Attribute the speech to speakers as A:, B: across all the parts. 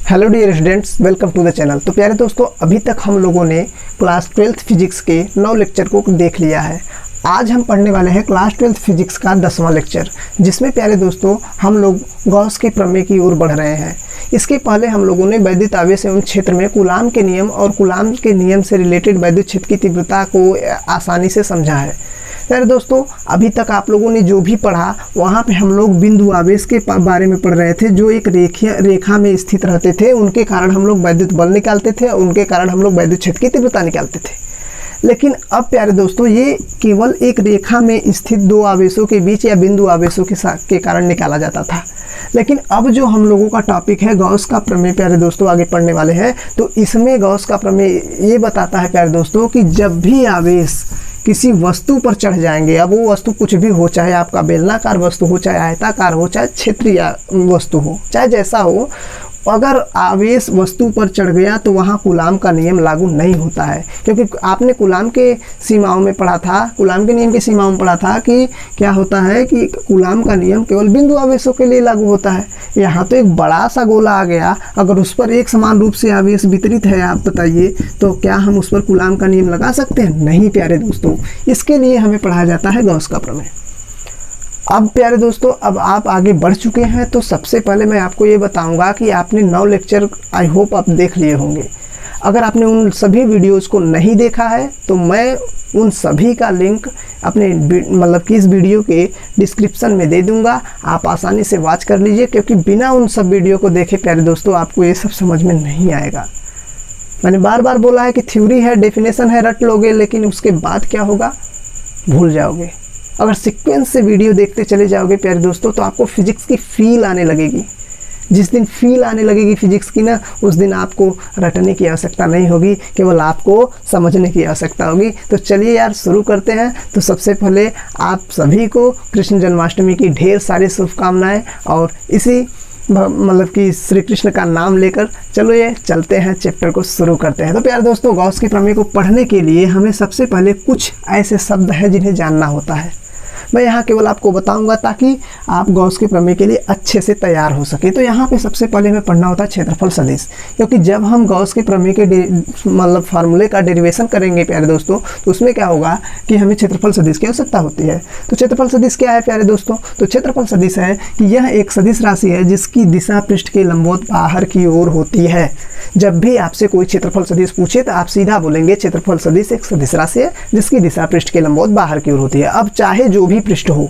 A: Hello dear students, welcome to the channel. तो प्यारे दोस्तों, अभी तक हम लोगों ने क्लास 12th फिजिक्स के 9 लेक्चर को देख लिया है। आज हम पढ़ने वाले हैं क्लास 12th फिजिक्स का 10वां लेक्चर, जिसमें प्यारे दोस्तों हम लोग गॉस के प्रमेय की ओर बढ़ रहे हैं। इसके पहले हम लोगों ने वैद्युत आवेश एवं क्षेत्र में कूलाम के नियम और कूलाम के नियम से रिलेटेड वैद्युत क्षेत्र की तीव्रता को आसानी से समझा है। प्यारे दोस्तों, अभी तक आप लोगों ने जो भी पढ़ा वहाँ पे हम लोग बिंदु आवेश के बारे में पढ़ रहे थे, जो एक रेखा में स्थित रहते थे। उनके कारण हम लोग वैद्युत बल निकालते थे, उनके कारण हम लोग वैद्युत क्षेत्र की तीव्रता निकालते थे। लेकिन अब प्यारे दोस्तों, ये केवल एक रेखा में स्थित दो आवेशों के बीच या बिंदु आवेशों के कारण निकाला जाता था। लेकिन अब जो हम लोगों का टॉपिक है गॉस का प्रमेय, प्यारे दोस्तों आगे पढ़ने वाले हैं। तो इसमें गॉस का प्रमेय ये बताता है प्यारे दोस्तों कि जब भी आवेश किसी वस्तु पर चढ़ जाएंगे, अब वो वस्तु कुछ भी हो, चाहे आपका बेलनाकार वस्तु हो, चाहे आयताकार हो, चाहे क्षेत्रीय वस्तु हो, चाहे जैसा हो, अगर आवेश वस्तु पर चढ़ गया तो वहाँ कूलाम का नियम लागू नहीं होता है। क्योंकि आपने कूलाम के सीमाओं में पढ़ा था, कूलाम के नियम की सीमाओं में पढ़ा था कि क्या होता है कि कूलाम का नियम केवल बिंदु आवेशों के लिए लागू होता है। यहाँ तो एक बड़ा सा गोला आ गया, अगर उस पर एक समान रूप से आवेश वितरित है, आप बताइए तो क्या हम उस पर कूलाम का नियम लगा सकते हैं? नहीं प्यारे दोस्तों, इसके लिए हमें पढ़ाया जाता है गॉस का प्रमेय। अब प्यारे दोस्तों, अब आप आगे बढ़ चुके हैं, तो सबसे पहले मैं आपको ये बताऊंगा कि आपने 9 लेक्चर आई होप आप देख लिए होंगे। अगर आपने उन सभी वीडियोस को नहीं देखा है तो मैं उन सभी का लिंक अपने मतलब कि इस वीडियो के डिस्क्रिप्शन में दे दूंगा, आप आसानी से वॉच कर लीजिए। क्योंकि बिना उन सब वीडियो को देखे प्यारे दोस्तों आपको ये सब समझ में नहीं आएगा। मैंने बार बार बोला है कि थ्योरी है, डेफिनेशन है, रट लोगे, लेकिन उसके बाद क्या होगा, भूल जाओगे। अगर सीक्वेंस से वीडियो देखते चले जाओगे प्यारे दोस्तों तो आपको फिजिक्स की फील आने लगेगी। जिस दिन फील आने लगेगी फिजिक्स की ना, उस दिन आपको रटने की आवश्यकता नहीं होगी, केवल आपको समझने की आवश्यकता होगी। तो चलिए यार शुरू करते हैं। तो सबसे पहले आप सभी को कृष्ण जन्माष्टमी की ढेर सारी शुभकामनाएं, और इसी मतलब कि श्री कृष्ण का नाम लेकर चलो ये चलते हैं, चैप्टर को शुरू करते हैं। तो प्यारे दोस्तों, गॉस के प्रमेय को पढ़ने के लिए हमें सबसे पहले कुछ ऐसे शब्द हैं जिन्हें जानना होता है। मैं यहाँ केवल आपको बताऊंगा ताकि आप गॉस के प्रमेय के लिए अच्छे से तैयार हो सके। तो यहाँ पे सबसे पहले हमें पढ़ना होता है क्षेत्रफल सदिश, क्योंकि जब हम गॉस के प्रमेय के मतलब फार्मूले का डेरिवेशन करेंगे प्यारे दोस्तों, तो उसमें क्या होगा कि हमें क्षेत्रफल सदिश की आवश्यकता होती है। तो क्षेत्रफल सदिश क्या है प्यारे दोस्तों? तो क्षेत्रफल सदिश है कि यह एक सदिश राशि है जिसकी दिशा पृष्ठ के लंबवत बाहर की ओर होती है। जब भी आपसे कोई क्षेत्रफल सदिश पूछे तो आप सीधा बोलेंगे क्षेत्रफल सदिश एक सदिश राशि है जिसकी दिशा पृष्ठ के लंबवत बाहर की ओर होती है। अब चाहे जो भी पृष्ठ हो,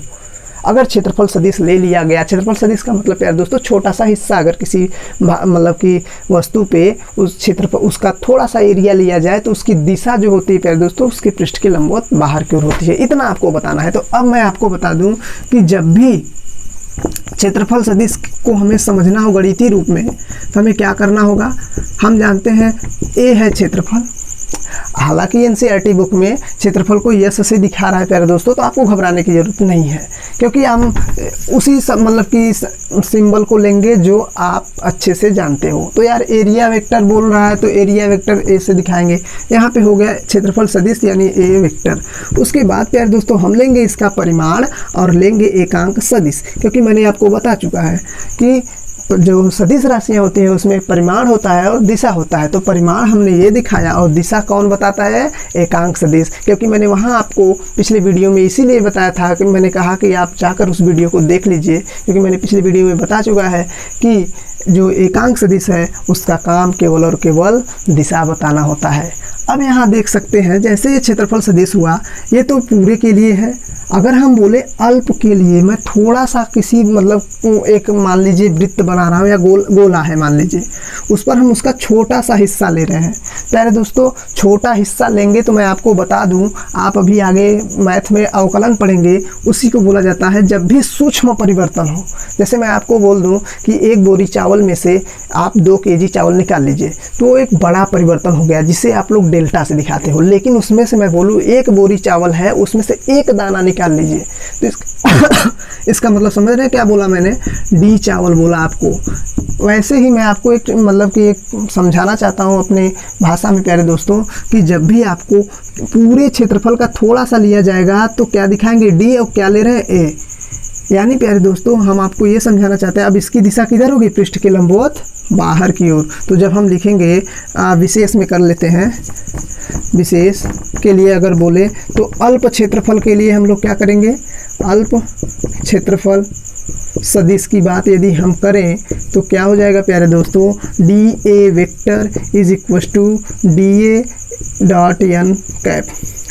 A: अगर क्षेत्रफल सदिश ले लिया गया, क्षेत्रफल सदिश का मतलब प्यारे दोस्तों छोटा सा हिस्सा, अगर किसी मतलब कि वस्तु पे उस क्षेत्रफल उसका थोड़ा सा एरिया लिया जाए तो उसकी दिशा जो होती है प्यारे दोस्तों उसके पृष्ठ के लंबवत बाहर की ओर होती है। इतना आपको बताना है। तो अब मैं आपको बता दूं कि जब भी क्षेत्रफल सदिश को हमें समझना हो गणितीय रूप में तो हमें क्या करना होगा। हम जानते हैं ए है क्षेत्रफल, हालांकि एनसीईआरटी बुक में क्षेत्रफल को यस से दिखा रहा है प्यारे दोस्तों, तो आपको घबराने की ज़रूरत नहीं है, क्योंकि हम उसी मतलब कि सिंबल को लेंगे जो आप अच्छे से जानते हो। तो यार एरिया वेक्टर बोल रहा है तो एरिया वेक्टर ए से दिखाएंगे। यहाँ पे हो गया क्षेत्रफल सदिश यानी ए वेक्टर। उसके बाद प्यारे दोस्तों हम लेंगे इसका परिमाण और लेंगे एकांक सदिश, क्योंकि मैंने आपको बता चुका है कि जो सदिश राशियाँ होती हैं उसमें परिमाण होता है और दिशा होता है। तो परिमाण हमने ये दिखाया और दिशा कौन बताता है? एकांक सदिश। क्योंकि मैंने वहाँ आपको पिछले वीडियो में इसीलिए बताया था कि मैंने कहा कि आप जाकर उस वीडियो को देख लीजिए, क्योंकि मैंने पिछले वीडियो में बता चुका है कि जो एकांक सदिश है उसका काम केवल और केवल दिशा बताना होता है। अब यहाँ देख सकते हैं जैसे ये क्षेत्रफल सदिश हुआ, ये तो पूरे के लिए है। अगर हम बोले अल्प के लिए, मैं थोड़ा सा किसी मतलब एक मान लीजिए वृत्त बना रहा हूँ या गोला है मान लीजिए, उस पर हम उसका छोटा सा हिस्सा ले रहे हैं। प्यारे दोस्तों छोटा हिस्सा लेंगे तो मैं आपको बता दूं, आप अभी आगे मैथ में अवकलन पढ़ेंगे, उसी को बोला जाता है जब भी सूक्ष्म परिवर्तन हो। जैसे मैं आपको बोल दूं कि एक बोरी चावल में से आप 2 केजी चावल निकाल लीजिए, तो एक बड़ा परिवर्तन हो गया जिसे आप लोग डेल्टा से दिखाते हो। लेकिन उसमें से मैं बोलूँ 1 बोरी चावल है, उसमें से 1 दाना निकाल लीजिए, तो इसका मतलब समझ रहे हैं क्या बोला मैंने? डी चावल बोला आपको। वैसे ही मैं आपको एक मतलब कि एक समझाना चाहता हूँ अपने भाषा में प्यारे दोस्तों कि जब भी आपको पूरे क्षेत्रफल का थोड़ा सा लिया जाएगा तो क्या दिखाएंगे? डी, और क्या ले रहे हैं? ए। यानी प्यारे दोस्तों हम आपको ये समझाना चाहते हैं, अब इसकी दिशा किधर होगी, पृष्ठ के लंबवत बाहर की ओर। तो जब हम लिखेंगे विशेष में कर लेते हैं, विशेष के लिए अगर बोले तो अल्प क्षेत्रफल के लिए हम लोग क्या करेंगे, अल्प क्षेत्रफल सदिश की बात यदि हम करें तो क्या हो जाएगा प्यारे दोस्तों, D A vector is equal to D A dot N cap.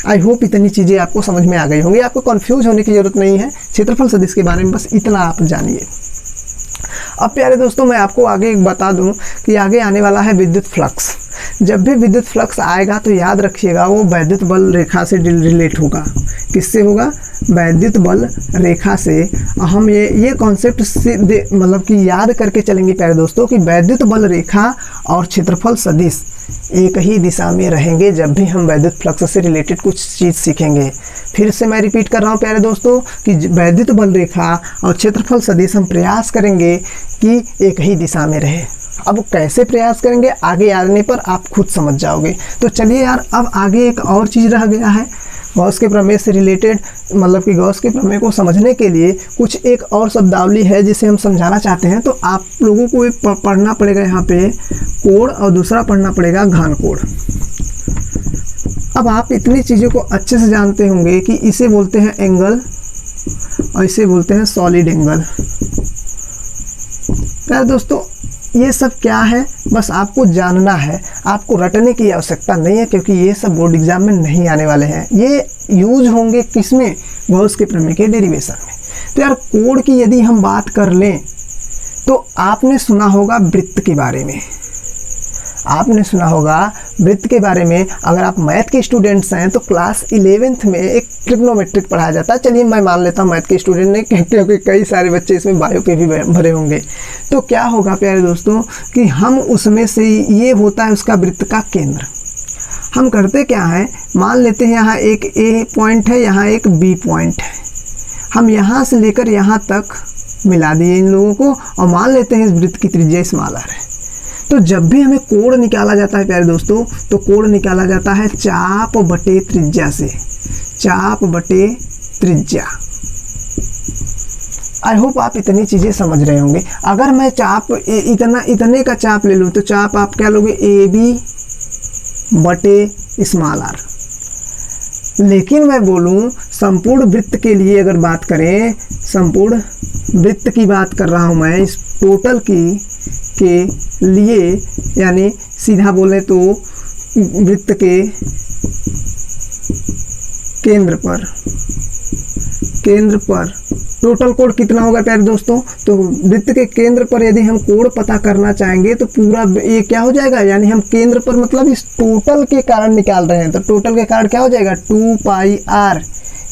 A: I hope इतनी चीज़ें आपको समझ में आ गई होंगी, आपको कंफ्यूज होने की ज़रूरत नहीं है क्षेत्रफल सदिश के बारे में, बस इतना आप जानिए। अब प्यारे दोस्तों मैं आपको आगे बता दूं कि आगे आने वाला है विद्युत फ्लक्स। जब भी विद्युत फ्लक्स आएगा तो याद रखिएगा वो वैद्युत बल रेखा से रिलेट होगा। किससे होगा, वैद्युत बल रेखा से। हम ये कॉन्सेप्ट से मतलब कि याद करके चलेंगे प्यारे दोस्तों कि वैद्युत बल रेखा और क्षेत्रफल सदिश एक ही दिशा में रहेंगे जब भी हम वैद्युत फ्लक्स से रिलेटेड कुछ चीज़ सीखेंगे। फिर से मैं रिपीट कर रहा हूँ प्यारे दोस्तों कि वैद्युत बल रेखा और क्षेत्रफल सदिश हम प्रयास करेंगे कि एक ही दिशा में रहे। अब कैसे प्रयास करेंगे आगे आने पर आप खुद समझ जाओगे। तो चलिए यार, अब आगे एक और चीज़ रह गया है गॉस के प्रमेय से रिलेटेड, मतलब कि गॉस के प्रमेय को समझने के लिए कुछ एक और शब्दावली है जिसे हम समझाना चाहते हैं। तो आप लोगों को एक पढ़ना पड़ेगा यहाँ पे कोण और दूसरा पढ़ना पड़ेगा घन कोण। अब आप इतनी चीज़ों को अच्छे से जानते होंगे कि इसे बोलते हैं एंगल और इसे बोलते हैं सॉलिड एंगल। यार दोस्तों ये सब क्या है, बस आपको जानना है, आपको रटने की आवश्यकता नहीं है क्योंकि ये सब बोर्ड एग्जाम में नहीं आने वाले हैं। ये यूज होंगे किसमें, गॉस के प्रमेय के डेरिवेशन में। तो यार कोण की यदि हम बात कर लें तो आपने सुना होगा वृत्त के बारे में, आपने सुना होगा वृत्त के बारे में। अगर आप मैथ के स्टूडेंट्स हैं तो क्लास 11th में एक ट्रिग्नोमेट्रिक पढ़ाया जाता है। चलिए मैं मान लेता हूँ मैथ के स्टूडेंट ने, क्योंकि कई सारे बच्चे इसमें बायो के भी भरे होंगे। तो क्या होगा प्यारे दोस्तों कि हम उसमें से ये होता है उसका वृत्त का केंद्र। हम करते क्या है, मान लेते हैं यहाँ एक ए पॉइंट है, यहाँ एक बी पॉइंट है, हम यहाँ से लेकर यहाँ तक मिला दिए इन लोगों को और मान लेते हैं इस वृत्त की त्रिज्या स्मॉल r है। तो जब भी हमें कोण निकाला जाता है प्यारे दोस्तों तो कोण निकाला जाता है चाप बटे त्रिज्या से, चाप बटे त्रिज्या। आई होप आप इतनी चीज़ें समझ रहे होंगे। अगर मैं चाप इतने का चाप ले लूँ तो चाप आप क्या लोगे, ए बी बटे स्मॉल r। लेकिन मैं बोलूँ संपूर्ण वृत्त के लिए अगर बात करें, संपूर्ण वृत्त की बात कर रहा हूँ मैं, इस टोटल के लिए, यानी सीधा बोले तो वृत्त के केंद्र पर टोटल कोण कितना होगा प्यारे दोस्तों। तो वृत्त के केंद्र पर यदि हम कोण पता करना चाहेंगे तो पूरा ये क्या हो जाएगा, यानी हम केंद्र पर मतलब इस टोटल के कारण निकाल रहे हैं तो टोटल के कारण क्या हो जाएगा 2 पाई r,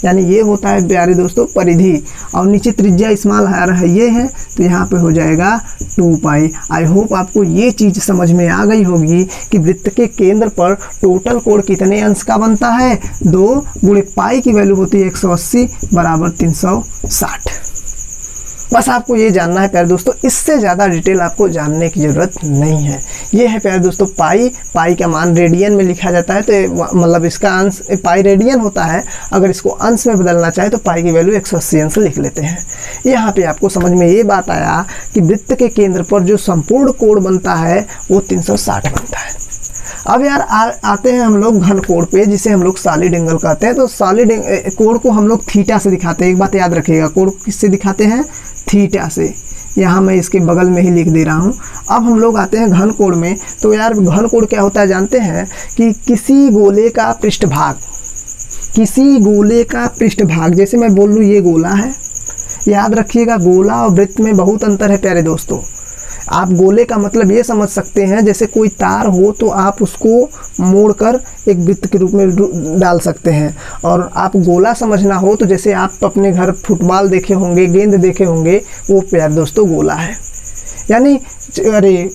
A: यानी ये होता है प्यारे दोस्तों परिधि और नीचे त्रिज्या स्मॉल r है ये है तो यहाँ पे हो जाएगा 2 पाई। आई होप आपको ये चीज़ समझ में आ गई होगी कि वृत्त के केंद्र पर टोटल कोण कितने अंश का बनता है, 2 गुणे पाई की वैल्यू होती है 180 बराबर 360। बस आपको ये जानना है प्यारे दोस्तों, इससे ज़्यादा डिटेल आपको जानने की ज़रूरत नहीं है। ये है प्यारे दोस्तों पाई का मान रेडियन में लिखा जाता है तो मतलब इसका अंश पाई रेडियन होता है। अगर इसको अंश में बदलना चाहे तो पाई की वैल्यू 180 अंश लिख लेते हैं। यहाँ पे आपको समझ में ये बात आया कि वृत्त के केंद्र पर जो संपूर्ण कोण बनता है वो 360 बनता है। अब यार आते हैं हम लोग घन कोण पे जिसे हम लोग सॉलिड एंगल कहते हैं। तो सॉलिड कोण को हम लोग थीटा से दिखाते हैं। एक बात याद रखिएगा, कोण किससे दिखाते हैं, थीटा से। यहाँ मैं इसके बगल में ही लिख दे रहा हूँ। अब हम लोग आते हैं घन कोण में। तो यार घन कोण क्या होता है जानते हैं कि किसी गोले का पृष्ठभाग, किसी गोले का पृष्ठभाग, जैसे मैं बोल लूँ ये गोला है, याद रखिएगा गोला और वृत्त में बहुत अंतर है प्यारे दोस्तों। आप गोले का मतलब ये समझ सकते हैं जैसे कोई तार हो तो आप उसको मोड़कर एक वृत्त के रूप में डाल सकते हैं, और आप गोला समझना हो तो जैसे आप अपने घर फुटबॉल देखे होंगे, गेंद देखे होंगे, वो प्यारे दोस्तों गोला है। यानी अरे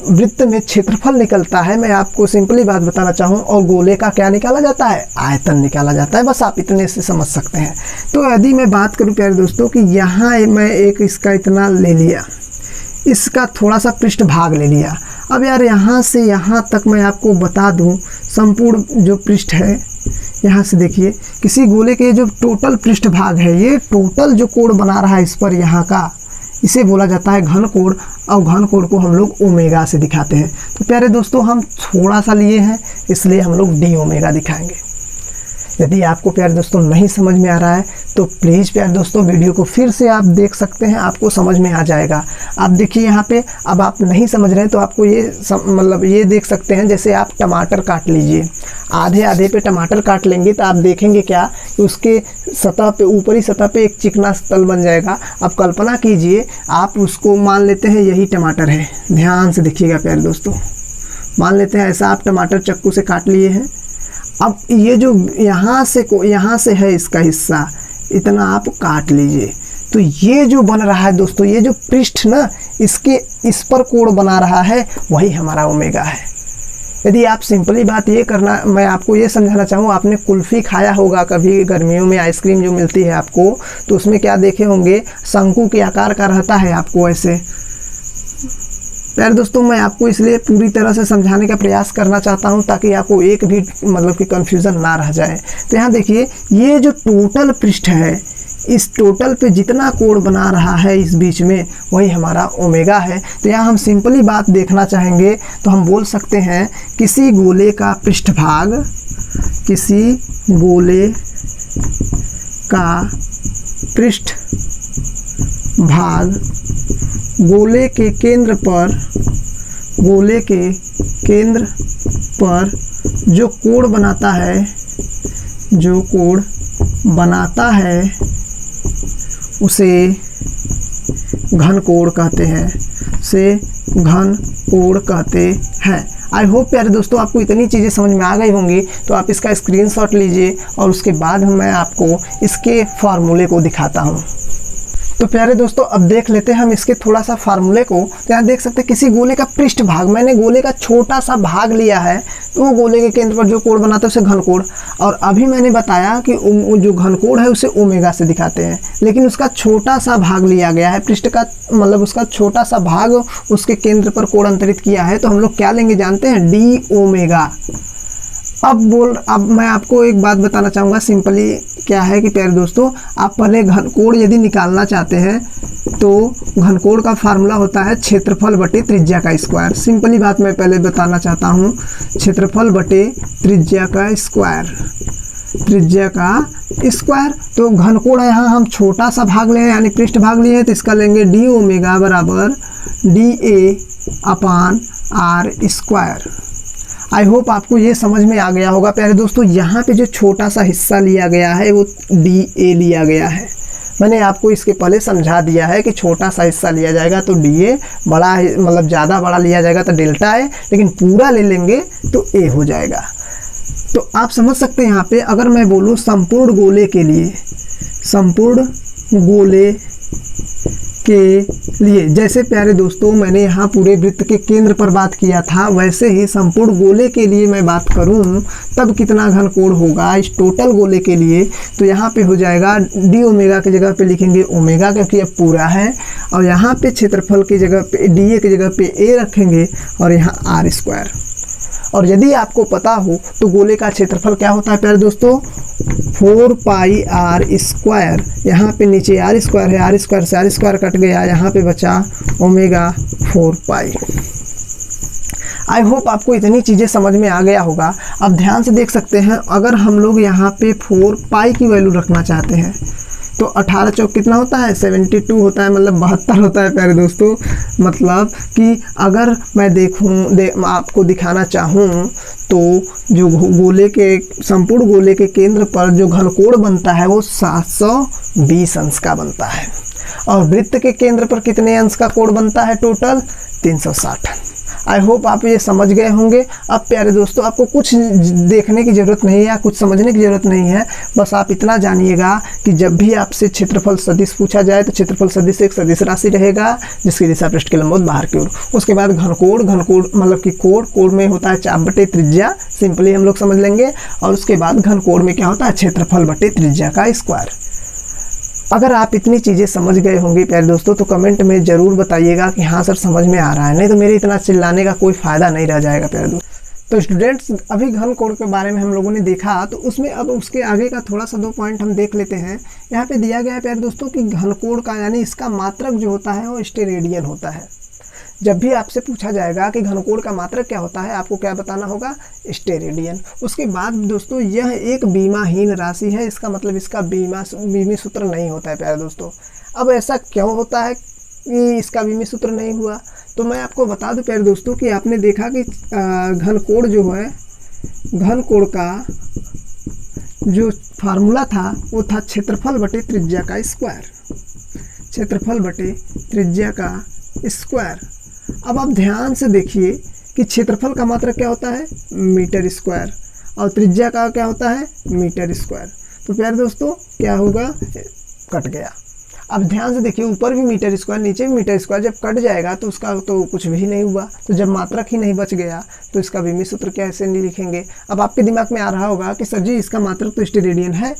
A: वृत्त में क्षेत्रफल निकलता है, मैं आपको सिंपली बात बताना चाहूँ, और गोले का क्या निकाला जाता है, आयतन निकाला जाता है। बस आप इतने से समझ सकते हैं। तो यदि मैं बात करूँ प्यारे दोस्तों कि यहाँ मैं एक इसका इतना ले लिया, इसका थोड़ा सा पृष्ठभाग ले लिया। अब यार यहाँ से यहाँ तक मैं आपको बता दूँ संपूर्ण जो पृष्ठ है यहाँ से देखिए किसी गोले के जो टोटल पृष्ठभाग है, ये टोटल जो कोण बना रहा है इस पर यहाँ का, इसे बोला जाता है घन कोण, और घन कोण को हम लोग ओमेगा से दिखाते हैं। तो प्यारे दोस्तों हम थोड़ा सा लिए हैं इसलिए हम लोग डी ओमेगा दिखाएंगे। यदि आपको प्यारे दोस्तों नहीं समझ में आ रहा है तो प्लीज़ प्यारे दोस्तों वीडियो को फिर से आप देख सकते हैं, आपको समझ में आ जाएगा। आप देखिए यहाँ पे, अब आप नहीं समझ रहे हैं तो आपको ये मतलब ये देख सकते हैं, जैसे आप टमाटर काट लीजिए, आधे आधे पे टमाटर काट लेंगे तो आप देखेंगे क्या कि उसके सतह पे, ऊपरी सतह पे एक चिकना तल बन जाएगा। अब कल्पना कीजिए आप उसको मान लेते हैं यही टमाटर है, ध्यान से देखिएगा प्यारे दोस्तों, मान लेते हैं ऐसा आप टमाटर चाकू से काट लिए हैं। अब ये जो यहाँ से है इसका हिस्सा, इतना आप काट लीजिए, तो ये जो बन रहा है दोस्तों, ये जो पृष्ठ ना इसके इस पर कोण बना रहा है, वही हमारा ओमेगा है। यदि आप सिंपली बात ये करना, मैं आपको ये समझाना चाहूँ, आपने कुल्फ़ी खाया होगा कभी, गर्मियों में आइसक्रीम जो मिलती है आपको, तो उसमें क्या देखे होंगे, शंकु के आकार का रहता है आपको ऐसे। प्यारे दोस्तों मैं आपको इसलिए पूरी तरह से समझाने का प्रयास करना चाहता हूं ताकि आपको एक भी मतलब कि कन्फ्यूज़न ना रह जाए। तो यहाँ देखिए ये जो टोटल पृष्ठ है, इस टोटल पे जितना कोण बना रहा है इस बीच में, वही हमारा ओमेगा है। तो यहाँ हम सिंपली बात देखना चाहेंगे तो हम बोल सकते हैं किसी गोले का पृष्ठभाग, किसी गोले का पृष्ठभाग गोले के केंद्र पर जो कोण बनाता है, उसे घन कोण कहते हैं, आई होप प्यारे दोस्तों आपको इतनी चीज़ें समझ में आ गई होंगी। तो आप इसका स्क्रीनशॉट लीजिए और उसके बाद मैं आपको इसके फार्मूले को दिखाता हूँ। तो प्यारे दोस्तों अब देख लेते हैं हम इसके थोड़ा सा फार्मूले को। तो यहाँ देख सकते हैं किसी गोले का पृष्ठभाग, मैंने गोले का छोटा सा भाग लिया है, तो वो गोले के केंद्र पर जो कोण बनाता है उसे घन कोण, और अभी मैंने बताया कि जो घन कोण है उसे ओमेगा से दिखाते हैं, लेकिन उसका छोटा सा भाग लिया गया है, पृष्ठ का मतलब उसका छोटा सा भाग उसके केंद्र पर कोण अंतरित किया है, तो हम लोग क्या लेंगे जानते हैं, डी ओमेगा। अब मैं आपको एक बात बताना चाहूँगा, सिंपली क्या है कि प्यारे दोस्तों आप पहले घन कोण यदि निकालना चाहते हैं तो घन कोण का फार्मूला होता है क्षेत्रफल बटे त्रिज्या का स्क्वायर। सिंपली बात मैं पहले बताना चाहता हूँ, क्षेत्रफल बटे त्रिज्या का स्क्वायर। तो घन कोण है, यहाँ हम छोटा सा भाग ले यानी पृष्ठ भाग लिए हैं, तो इसका लेंगे डी ओमेगा बराबर D A upon R square. I hope आपको ये समझ में आ गया होगा प्यारे दोस्तों। यहाँ पे जो छोटा सा हिस्सा लिया गया है वो डी ए लिया गया है, मैंने आपको इसके पहले समझा दिया है कि छोटा सा हिस्सा लिया जाएगा तो डी ए, बड़ा मतलब ज़्यादा बड़ा लिया जाएगा तो डेल्टा ए, लेकिन पूरा ले लेंगे तो ए हो जाएगा। तो आप समझ सकते हैं यहाँ पे अगर मैं बोलूँ संपूर्ण गोले के लिए जैसे प्यारे दोस्तों मैंने यहाँ पूरे वृत्त के केंद्र पर बात किया था, वैसे ही संपूर्ण गोले के लिए मैं बात करूँ तब कितना घन कोण होगा इस टोटल गोले के लिए, तो यहाँ पे हो जाएगा डी ओमेगा की जगह पे लिखेंगे ओमेगा क्योंकि अब पूरा है, और यहाँ पे क्षेत्रफल की जगह पे डी ए की जगह पे ए रखेंगे और यहाँ आर स्क्वायर। और यदि आपको पता हो तो गोले का क्षेत्रफल क्या होता है प्यारे दोस्तों, 4 पाई आर स्क्वायर। यहाँ पे नीचे आर स्क्वायर है, आर स्क्वायर से आर स्क्वायर कट गया, यहाँ पे बचा ओमेगा 4 पाई। आई होप आपको इतनी चीज़ें समझ में आ गया होगा। अब ध्यान से देख सकते हैं, अगर हम लोग यहाँ पे 4 पाई की वैल्यू रखना चाहते हैं तो 18 चौक कितना होता है, 72 होता है, मतलब 72 होता है प्यारे दोस्तों। मतलब कि अगर मैं आपको दिखाना चाहूँ तो जो गोले के संपूर्ण गोले के केंद्र पर जो घनकोण बनता है वो 720 अंश का बनता है, और वृत्त के केंद्र पर कितने अंश का कोण बनता है, टोटल 360। आई होप आप ये समझ गए होंगे। अब प्यारे दोस्तों आपको कुछ देखने की ज़रूरत नहीं है या कुछ समझने की ज़रूरत नहीं है, बस आप इतना जानिएगा कि जब भी आपसे क्षेत्रफल सदिश पूछा जाए तो क्षेत्रफल सदिश एक सदिश राशि रहेगा जिसकी दिशा पृष्ठ की लंबवत बाहर की ओर। उसके बाद घनकोण मतलब कि कोण में होता है चाप बटे त्रिज्या, सिंपली हम लोग समझ लेंगे, और उसके बाद घनकोण में क्या होता है, क्षेत्रफल बटे त्रिज्या का स्क्वायर। अगर आप इतनी चीज़ें समझ गए होंगे प्यारे दोस्तों तो कमेंट में ज़रूर बताइएगा कि हाँ सर समझ में आ रहा है, नहीं तो मेरे इतना चिल्लाने का कोई फ़ायदा नहीं रह जाएगा प्यारे दोस्तों। तो स्टूडेंट्स अभी घन कोण के बारे में हम लोगों ने देखा, तो उसमें अब उसके आगे का थोड़ा सा 2 पॉइंट हम देख लेते हैं। यहाँ पे दिया गया है प्यारे दोस्तों कि घन कोण का यानी इसका मात्रक जो होता है वो स्टेरेडियन होता है। जब भी आपसे पूछा जाएगा कि घनकोण का मात्रक क्या होता है, आपको क्या बताना होगा? स्टेरेडियन। उसके बाद दोस्तों यह एक बीमाहीन राशि है, इसका मतलब इसका बीमी सूत्र नहीं होता है प्यारे दोस्तों। अब ऐसा क्यों होता है कि इसका बीमी सूत्र नहीं हुआ? तो मैं आपको बता दूं प्यारे दोस्तों कि आपने देखा कि घनकोण जो है, घनकोण का जो फार्मूला था वो था क्षेत्रफल बटे त्रिज्या का स्क्वायर, क्षेत्रफल बटे त्रिज्या का स्क्वायर। अब आप ध्यान से देखिए कि क्षेत्रफल का मात्रक क्या होता है? मीटर स्क्वायर, और त्रिज्या का क्या होता है? Metre square. तो प्यारे दोस्तों क्या होगा? कट गया। अब ध्यान से देखिए, ऊपर भी मीटर स्क्वायर, नीचे भी मीटर स्क्वायर, जब कट जाएगा तो उसका तो कुछ भी नहीं हुआ। तो जब मात्रक ही नहीं बच गया तो इसका बीमी सूत्र कैसे नहीं लिखेंगे? अब आपके दिमाग में आ रहा होगा कि सर जी इसका मात्रक तो स्टेरेडियन है।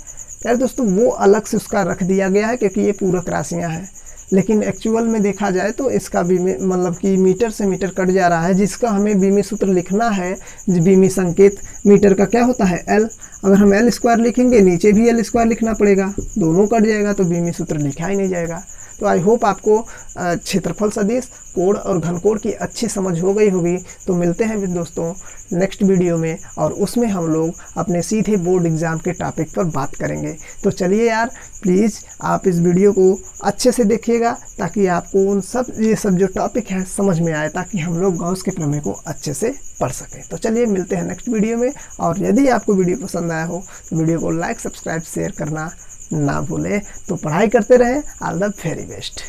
A: प्यारे दोस्तों वो अलग से उसका रख दिया गया है क्योंकि ये पूरक राशियाँ हैं, लेकिन एक्चुअल में देखा जाए तो इसका बीमी मतलब कि मीटर से मीटर कट जा रहा है, जिसका हमें बीमी सूत्र लिखना है। बीमी संकेत मीटर का क्या होता है? एल। अगर हम एल स्क्वायर लिखेंगे, नीचे भी एल स्क्वायर लिखना पड़ेगा, दोनों कट जाएगा तो बीमी सूत्र लिखा ही नहीं जाएगा। तो आई होप आपको क्षेत्रफल सदिश, कोण और घनकोण की अच्छी समझ हो गई होगी। तो मिलते हैं दोस्तों नेक्स्ट वीडियो में, और उसमें हम लोग अपने सीधे बोर्ड एग्ज़ाम के टॉपिक पर बात करेंगे। तो चलिए यार, प्लीज़ आप इस वीडियो को अच्छे से देखिएगा ताकि आपको ये सब जो टॉपिक है समझ में आए, ताकि हम लोग गॉस के प्रमेय को अच्छे से पढ़ सकें। तो चलिए मिलते हैं नेक्स्ट वीडियो में, और यदि आपको वीडियो पसंद आया हो तो वीडियो को लाइक, सब्सक्राइब, शेयर करना ना भूलें। तो पढ़ाई करते रहें। All the very best.